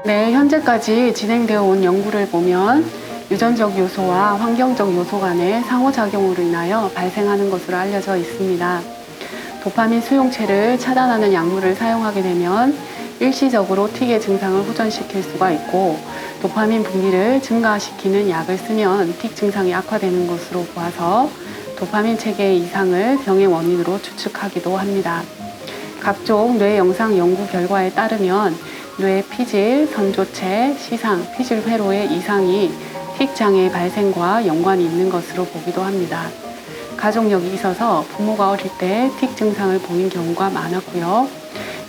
네, 현재까지 진행되어 온 연구를 보면 유전적 요소와 환경적 요소 간의 상호작용으로 인하여 발생하는 것으로 알려져 있습니다. 도파민 수용체를 차단하는 약물을 사용하게 되면 일시적으로 틱의 증상을 호전시킬 수가 있고, 도파민 분비를 증가시키는 약을 쓰면 틱 증상이 악화되는 것으로 보아서 도파민 체계의 이상을 병의 원인으로 추측하기도 합니다. 각종 뇌 영상 연구 결과에 따르면 뇌 피질, 선조체, 시상, 피질 회로의 이상이 틱 장애의 발생과 연관이 있는 것으로 보기도 합니다. 가족력이 있어서 부모가 어릴 때 틱 증상을 보인 경우가 많았고요.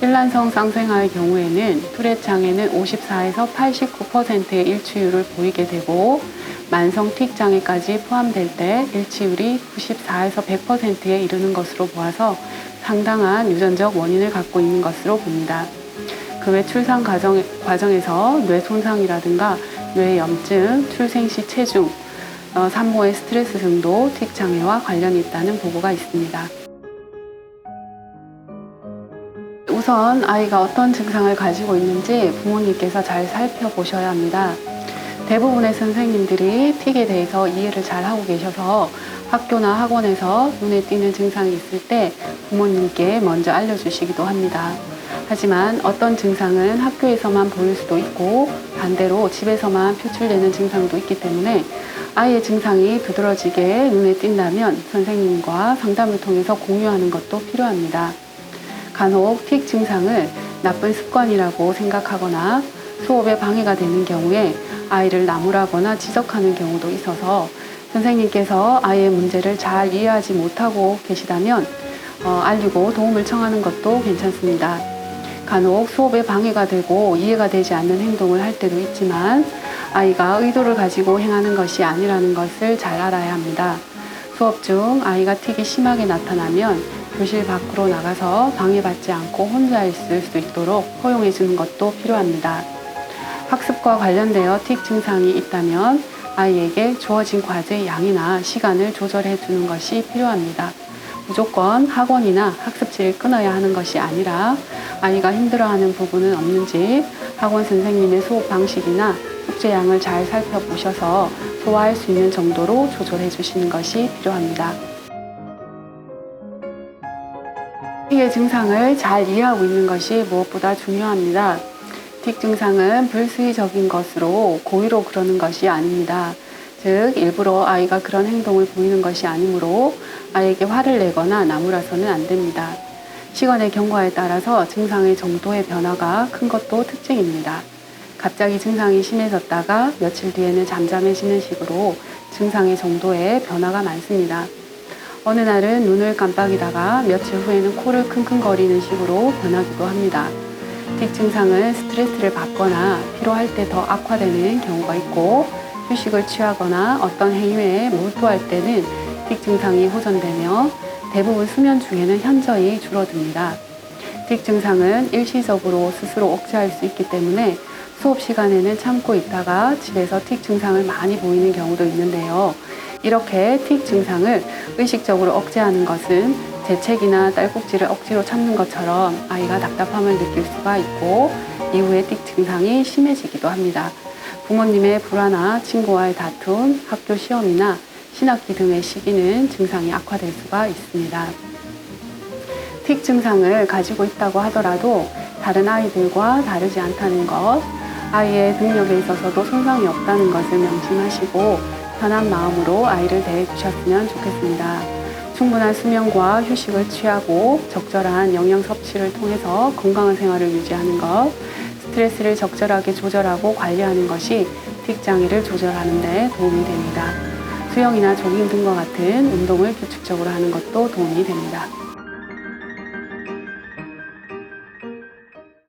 일란성 쌍생아의 경우에는 투렛 장애는 54에서 89%의 일치율을 보이게 되고, 만성 틱 장애까지 포함될 때 일치율이 94에서 100%에 이르는 것으로 보아서 상당한 유전적 원인을 갖고 있는 것으로 봅니다. 그 외 출산 과정에서 뇌 손상이라든가 뇌 염증, 출생 시 체중, 산모의 스트레스 등도 틱 장애와 관련이 있다는 보고가 있습니다. 우선 아이가 어떤 증상을 가지고 있는지 부모님께서 잘 살펴보셔야 합니다. 대부분의 선생님들이 틱에 대해서 이해를 잘 하고 계셔서 학교나 학원에서 눈에 띄는 증상이 있을 때 부모님께 먼저 알려주시기도 합니다. 하지만 어떤 증상은 학교에서만 보일 수도 있고 반대로 집에서만 표출되는 증상도 있기 때문에 아이의 증상이 두드러지게 눈에 띈다면 선생님과 상담을 통해서 공유하는 것도 필요합니다. 간혹 틱 증상을 나쁜 습관이라고 생각하거나 수업에 방해가 되는 경우에 아이를 나무라거나 지적하는 경우도 있어서 선생님께서 아이의 문제를 잘 이해하지 못하고 계시다면 알리고 도움을 청하는 것도 괜찮습니다. 간혹 수업에 방해가 되고 이해가 되지 않는 행동을 할 때도 있지만 아이가 의도를 가지고 행하는 것이 아니라는 것을 잘 알아야 합니다. 수업 중 아이가 틱이 심하게 나타나면 교실 밖으로 나가서 방해받지 않고 혼자 있을 수 있도록 허용해 주는 것도 필요합니다. 학습과 관련되어 틱 증상이 있다면 아이에게 주어진 과제 양이나 시간을 조절해 주는 것이 필요합니다. 무조건 학원이나 학습지를 끊어야 하는 것이 아니라 아이가 힘들어하는 부분은 없는지 학원 선생님의 수업 방식이나 숙제량을 잘 살펴보셔서 소화할 수 있는 정도로 조절해 주시는 것이 필요합니다. 틱의 증상을 잘 이해하고 있는 것이 무엇보다 중요합니다. 틱 증상은 불수의적인 것으로 고의로 그러는 것이 아닙니다. 즉 일부러 아이가 그런 행동을 보이는 것이 아니므로 아이에게 화를 내거나 나무라서는 안 됩니다. 시간의 경과에 따라서 증상의 정도의 변화가 큰 것도 특징입니다. 갑자기 증상이 심해졌다가 며칠 뒤에는 잠잠해지는 식으로 증상의 정도에 변화가 많습니다. 어느 날은 눈을 깜빡이다가 며칠 후에는 코를 킁킁거리는 식으로 변하기도 합니다. 틱 증상은 스트레스를 받거나 피로할 때 더 악화되는 경우가 있고, 휴식을 취하거나 어떤 행위에 몰두할 때는 틱 증상이 호전되며 대부분 수면 중에는 현저히 줄어듭니다. 틱 증상은 일시적으로 스스로 억제할 수 있기 때문에 수업 시간에는 참고 있다가 집에서 틱 증상을 많이 보이는 경우도 있는데요. 이렇게 틱 증상을 의식적으로 억제하는 것은 재채기나 딸꾹질을 억지로 참는 것처럼 아이가 답답함을 느낄 수가 있고 이후에 틱 증상이 심해지기도 합니다. 부모님의 불화나 친구와의 다툼, 학교 시험이나 신학기 등의 시기는 증상이 악화될 수가 있습니다. 틱 증상을 가지고 있다고 하더라도 다른 아이들과 다르지 않다는 것, 아이의 능력에 있어서도 손상이 없다는 것을 명심하시고 편한 마음으로 아이를 대해주셨으면 좋겠습니다. 충분한 수면과 휴식을 취하고 적절한 영양 섭취를 통해서 건강한 생활을 유지하는 것, 스트레스를 적절하게 조절하고 관리하는 것이 틱 장애를 조절하는 데 도움이 됩니다. 수영이나 조깅 등과 같은 운동을 규칙적으로 하는 것도 도움이 됩니다.